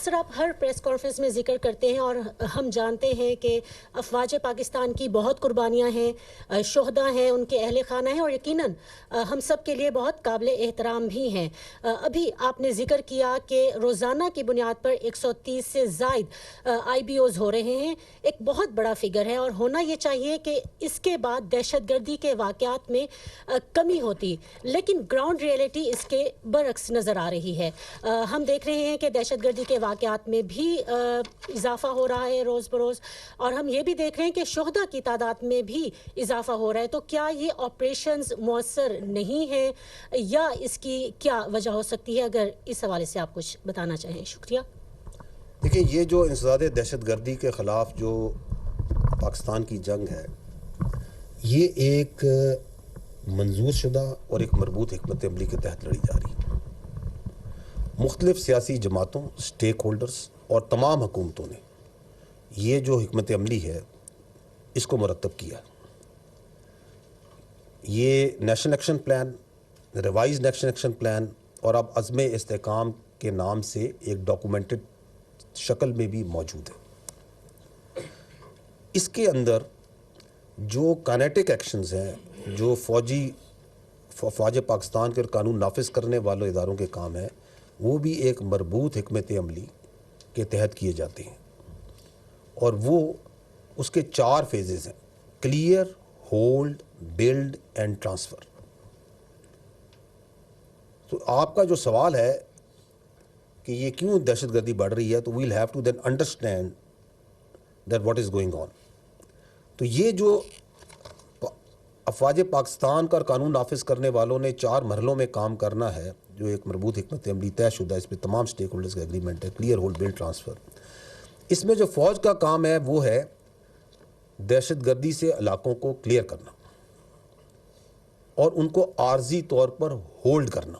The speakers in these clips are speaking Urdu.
سر آپ ہر پریس کانفرنس میں ذکر کرتے ہیں اور ہم جانتے ہیں کہ افواج پاکستان کی بہت قربانیاں ہیں، شہداء ہیں، ان کے اہل خانہ ہیں، اور یقیناً ہم سب کے لیے بہت قابل احترام بھی ہیں۔ ابھی آپ نے ذکر کیا کہ روزانہ کی بنیاد پر 130 سے زائد آئی بی اوز ہو رہے ہیں، ایک بہت بڑا فگر ہے، اور ہونا یہ چاہیے کہ اس کے بعد دہشت گردی کے واقعات میں کمی ہوتی، لیکن گراؤنڈ ریئلٹی اس کے برعکس نظر آ رہی ہے۔ ہم دیکھ رہے ہیں کہ دہشت گردی کے واقعات میں بھی اضافہ ہو رہا ہے روز بروز، اور ہم یہ بھی دیکھ رہے ہیں کہ شہداء کی تعداد میں بھی اضافہ ہو رہا ہے۔ تو کیا یہ آپریشنز مؤثر نہیں ہیں یا اس کی کیا وجہ ہو سکتی ہے؟ اگر اس حوالے سے آپ کچھ بتانا چاہیں، شکریہ۔ دیکھیں، یہ جو انسداد دہشت گردی کے خلاف جو پاکستان کی جنگ ہے، یہ ایک منظور شدہ اور ایک مربوط حکمت عملی کے تحت لڑی جا رہی ہے۔ مختلف سیاسی جماعتوں، سٹیک ہولڈرز اور تمام حکومتوں نے یہ جو حکمت عملی ہے اس کو مرتب کیا۔ یہ national action plan, revise national action plan, اور اب عزم استحکام کے نام سے ایک ڈاکومنٹڈ شکل میں بھی موجود ہے۔ اس کے اندر جو کائنیٹک ایکشنز ہیں، جو فوج پاکستان کے قانون نافذ کرنے والوں اداروں کے کام ہیں، وہ بھی ایک مربوط حکمت عملی کے تحت کیے جاتے ہیں، اور وہ اس کے 4 فیزز ہیں: clear, hold, build and transfer. تو آپ کا جو سوال ہے کہ یہ کیوں دہشت گردی بڑھ رہی ہے، تو we'll have to then understand that what is going on. تو یہ جو افواج پاکستان کا قانون نافذ کرنے والوں نے 4 مرحلوں میں کام کرنا ہے، جو ایک مربوط حکمت عملی طے شدہ، اس پہ تمام سٹیک ہولڈرز کا ایگریمنٹ ہے: کلیئر، ہولڈ، بلڈ، ٹرانسفر۔ اس میں جو فوج کا کام ہے وہ ہے دہشت گردی سے علاقوں کو کلیئر کرنا اور ان کو عارضی طور پر ہولڈ کرنا،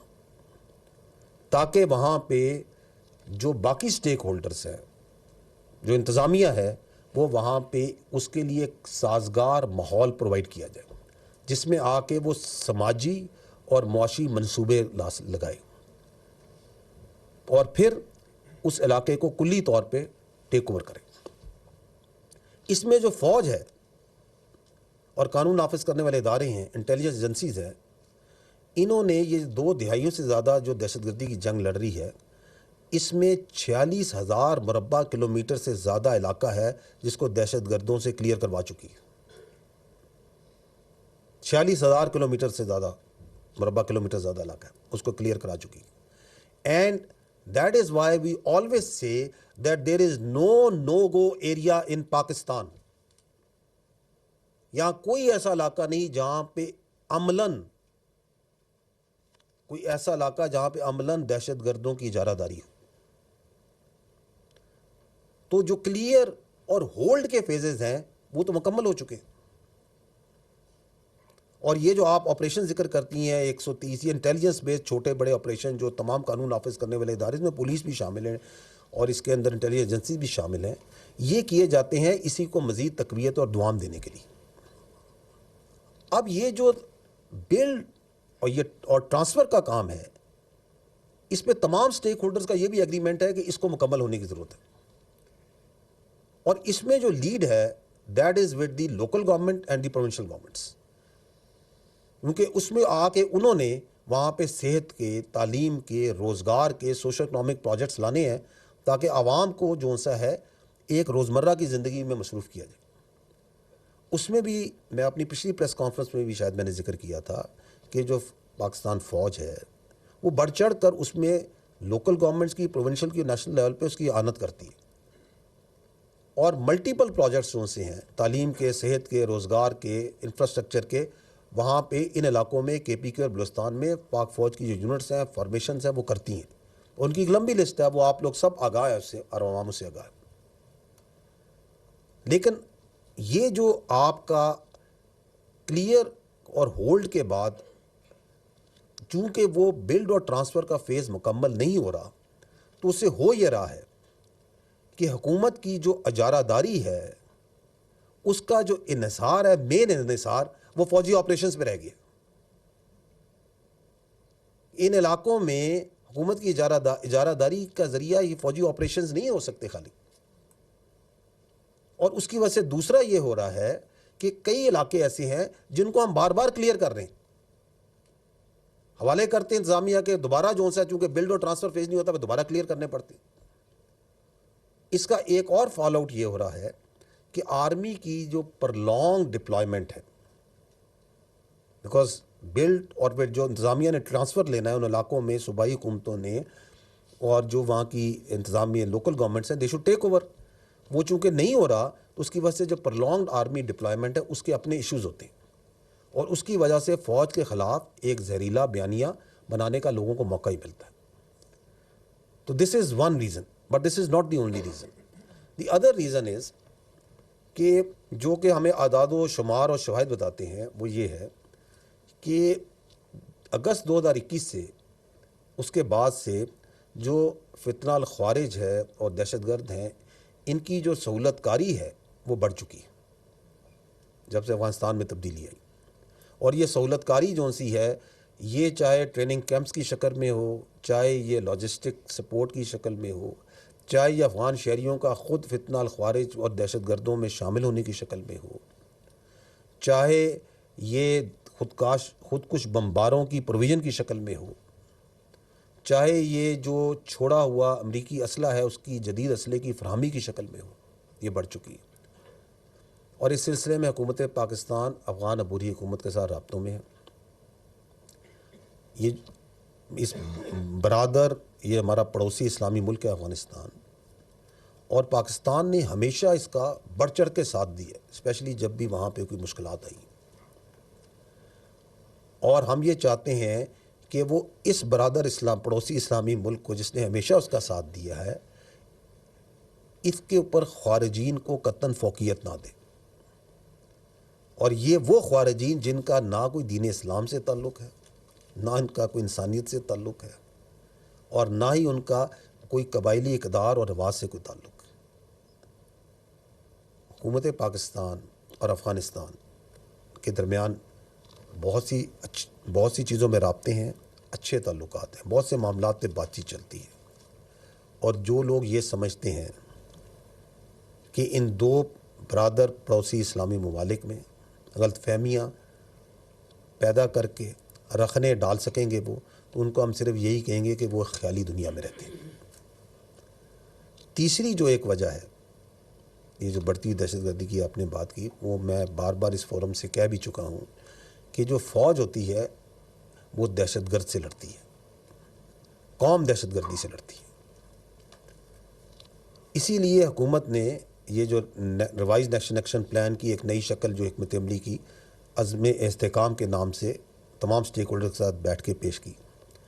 تاکہ وہاں پہ جو باقی سٹیک ہولڈرز ہیں، جو انتظامیہ ہے، وہ وہاں پہ اس کے لیے ایک سازگار ماحول پرووائڈ کیا جائے، جس میں آ کے وہ سماجی اور معاشی منصوبے لگائے اور پھر اس علاقے کو کلی طور پہ ٹیک اوور کرے۔ اس میں جو فوج ہے اور قانون نافذ کرنے والے ادارے ہیں، انٹیلیجنس ایجنسیز ہیں، انہوں نے یہ 2 دہائیوں سے زیادہ جو دہشت گردی کی جنگ لڑ رہی ہے، اس میں 46,000 مربع کلومیٹر سے زیادہ علاقہ ہے جس کو دہشت گردوں سے کلیئر کروا چکی ہے۔ 46,000 کلومیٹر سے زیادہ مربع کلومیٹر زیادہ علاقہ ہے، اس کو کلیئر کرا چکی ہے۔ And that is why we always say that there is no go area in Pakistan. یہاں کوئی ایسا علاقہ نہیں جہاں پہ عملاً دہشت گردوں کی اجارہ داری ہو۔ تو جو کلیئر اور ہولڈ کے فیزز ہیں وہ تو مکمل ہو چکے ہیں، اور یہ جو آپ آپریشن ذکر کرتی ہیں 130، یہ انٹیلیجنس بیسڈ چھوٹے بڑے آپریشن جو تمام قانون نافذ کرنے والے ادارے، اس میں پولیس بھی شامل ہیں اور اس کے اندر انٹیلیجنس ایجنسی بھی شامل ہیں، یہ کیے جاتے ہیں اسی کو مزید تقویت اور دوام دینے کے لیے۔ اب یہ جو بلڈ اور ٹرانسفر کا کام ہے، اس پہ تمام سٹیک ہولڈرز کا یہ بھی ایگریمنٹ ہے کہ اس کو مکمل ہونے کی ضرورت ہے، اور اس میں جو لیڈ ہے that is with the local government and the provincial governments, کیونکہ اس میں آ کے انہوں نے وہاں پہ صحت کے، تعلیم کے، روزگار کے، سوشل اکنامک پروجیکٹس لانے ہیں تاکہ عوام کو جو سا ہے ایک روزمرہ کی زندگی میں مصروف کیا جائے۔ اس میں بھی میں اپنی پچھلی پریس کانفرنس میں بھی شاید میں نے ذکر کیا تھا کہ جو پاکستان فوج ہے وہ بڑھ چڑھ کر اس میں لوکل گورنمنٹس کی، پروونشل کی، نیشنل لیول پہ اس کی اعانت کرتی ہے، اور ملٹیپل پروجیکٹس جو سے ہیں، تعلیم کے، صحت کے، روزگار کے، انفراسٹرکچر کے، وہاں پہ ان علاقوں میں کے پی کے اور بلوچستان میں پاک فوج کی جو یونٹس ہیں، فارمیشنز ہیں، وہ کرتی ہیں۔ ان کی ایک لمبی لسٹ ہے، وہ آپ لوگ سب آگاہ ہے اس سے اور عوام سے آگاہ ہے۔ لیکن یہ جو آپ کا کلیئر اور ہولڈ کے بعد چونکہ وہ بلڈ اور ٹرانسفر کا فیز مکمل نہیں ہو رہا، تو اس سے ہو یہ رہا ہے کہ حکومت کی جو اجارہ داری ہے اس کا جو انحصار ہے، مین انحصار، وہ فوجی آپریشنز پہ رہ گیا۔ ان علاقوں میں حکومت کی اجارہ داری کا ذریعہ یہ فوجی آپریشنز نہیں ہو سکتے خالی. اور اس کی وجہ سے دوسرا یہ ہو رہا ہے کہ کئی علاقے ایسے ہیں جن کو ہم بار بار کلیئر کر رہے ہیں, حوالے کرتے ہیں انتظامیہ کے, دوبارہ جو سا چونکہ بلڈ اور ٹرانسفر فیز نہیں ہوتا پھر دوبارہ کلیئر کرنے پڑتے. اس کا ایک اور فال آؤٹ یہ ہو رہا ہے کہ آرمی کی جو پرلانگ ڈپلائمنٹ ہے, بیکاز بلڈ اور پھر جو انتظامیہ نے ٹرانسفر لینا ہے ان علاقوں میں صوبائی حکومتوں نے اور جو وہاں کی انتظامیہ لوکل گورنمنٹس ہیں, دے شوڈ ٹیک اوور. وہ چونکہ نہیں ہو رہا تو اس کی وجہ سے جو پرلانگڈ آرمی ڈپلائمنٹ ہے اس کے اپنے ایشوز ہوتے ہیں, اور اس کی وجہ سے فوج کے خلاف ایک زہریلا بیانیہ بنانے کا لوگوں کو موقع ہی ملتا ہے. تو this is one reason, but this is not the only reason. The other reason is کہ جو کہ ہمیں اعداد و شمار اور شواہد بتاتے ہیں وہ یہ ہے کہ اگست 2021 سے اس کے بعد سے جو فتنہ الخوارج ہے اور دہشت گرد ہیں, ان کی جو سہولت کاری ہے وہ بڑھ چکی ہے جب سے افغانستان میں تبدیلی آئی. اور یہ سہولت کاری جو سی ہے, یہ چاہے ٹریننگ کیمپس کی شکل میں ہو, چاہے یہ لاجسٹک سپورٹ کی شکل میں ہو, چاہے یہ افغان شہریوں کا خود فتنہ الخوارج اور دہشت گردوں میں شامل ہونے کی شکل میں ہو, چاہے یہ خودکش بمباروں کی پروویژن کی شکل میں ہو, چاہے یہ جو چھوڑا ہوا امریکی اسلحہ ہے اس کی جدید اسلحے کی فراہمی کی شکل میں ہو, یہ بڑھ چکی ہے. اور اس سلسلے میں حکومت پاکستان افغان عبوری حکومت کے ساتھ رابطوں میں ہے. یہ اس برادر, یہ ہمارا پڑوسی اسلامی ملک ہے افغانستان, اور پاکستان نے ہمیشہ اس کا بڑھ چڑھ کے ساتھ دیا, اسپیشلی جب بھی وہاں پہ کوئی مشکلات آئی. اور ہم یہ چاہتے ہیں کہ وہ اس برادر پڑوسی اسلامی ملک کو جس نے ہمیشہ اس کا ساتھ دیا ہے, اس کے اوپر خارجین کو قطعاً فوقیت نہ دے. اور یہ وہ خارجین جن کا نہ کوئی دین اسلام سے تعلق ہے, نہ ان کا کوئی انسانیت سے تعلق ہے, اور نہ ہی ان کا کوئی قبائلی اقدار اور رواج سے کوئی تعلق ہے. حکومت پاکستان اور افغانستان کے درمیان بہت سی چیزوں میں رابطے ہیں, اچھے تعلقات ہیں, بہت سے معاملات پہ بات چیت چلتی ہے. اور جو لوگ یہ سمجھتے ہیں کہ ان دو برادر پڑوسی اسلامی ممالک میں غلط فہمیاں پیدا کر کے رکھنے ڈال سکیں گے وہ, تو ان کو ہم صرف یہی کہیں گے کہ وہ خیالی دنیا میں رہتے ہیں. تیسری جو ایک وجہ ہے, یہ جو بڑھتی ہوئی دہشت گردی کی آپ نے بات کی, وہ میں بار بار اس فورم سے کہہ بھی چکا ہوں کہ جو فوج ہوتی ہے وہ دہشت گرد سے لڑتی ہے, قوم دہشت گردی سے لڑتی ہے. اسی لیے حکومت نے یہ جو ریوائز نیشنل ایکشن پلان کی ایک نئی شکل جو حکمت عملی کی عزم استحکام کے نام سے تمام سٹیک ہولڈر کے ساتھ بیٹھ کے پیش کی,